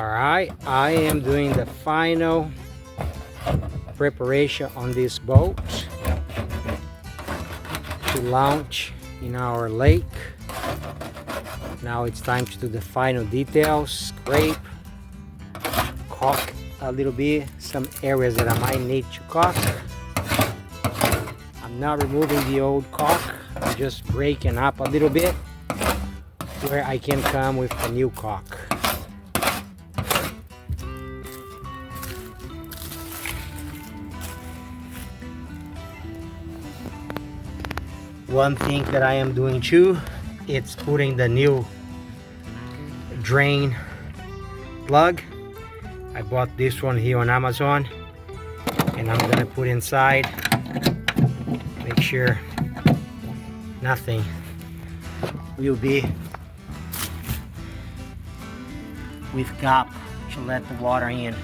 Alright, I am doing the final preparation on this boat to launch in our lake. Now it's time to do the final details, scrape, caulk a little bit, some areas that I might need to caulk. I'm not removing the old caulk, I'm just breaking up a little bit where I can come with the new caulk. One thing that I am doing too, it's putting the new drain plug. I bought this one here on Amazon, and I'm gonna put inside, make sure nothing will be with gap to let the water in.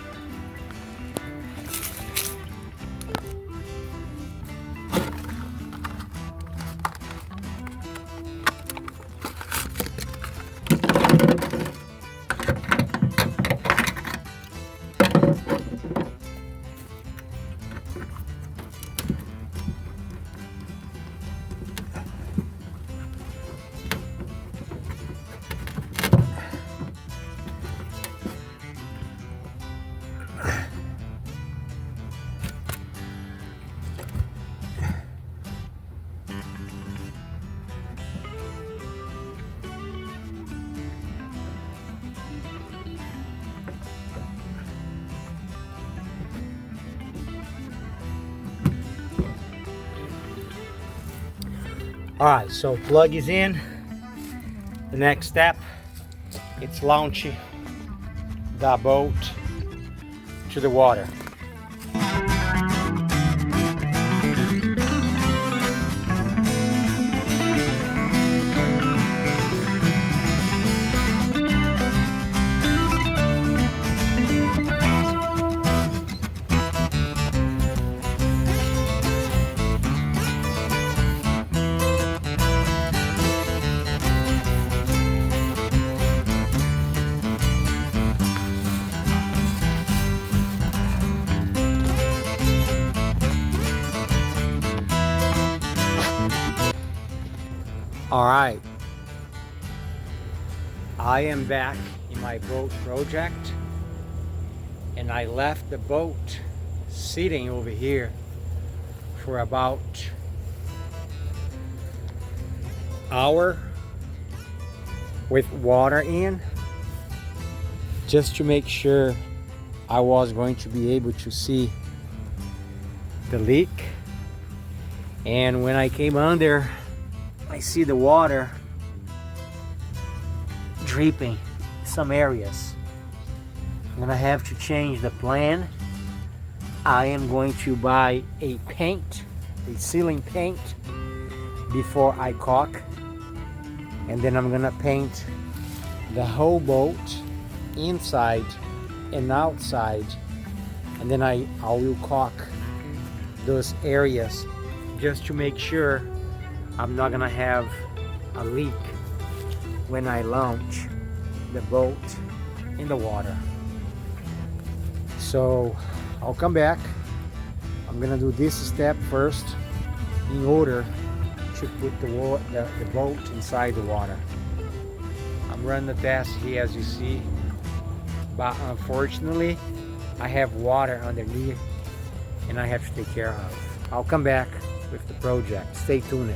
Alright, so plug is in. The next step, it's launching the boat to the water. Alright, I am back in my boat project, and I left the boat sitting over here for about an hour with water in, just to make sure I was going to be able to see the leak. And when I came under, I see the water dripping in some areas. I'm gonna have to change the plan. I am going to buy a paint, a sealing paint, before I caulk, and then I'm gonna paint the whole boat inside and outside, and then I will caulk those areas just to make sure I'm not gonna have a leak when I launch the boat in the water. So I'll come back. I'm gonna do this step first in order to put the boat inside the water. I'm running the test here, as you see, but unfortunately I have water underneath and I have to take care of. I'll come back with the project. Stay tuned.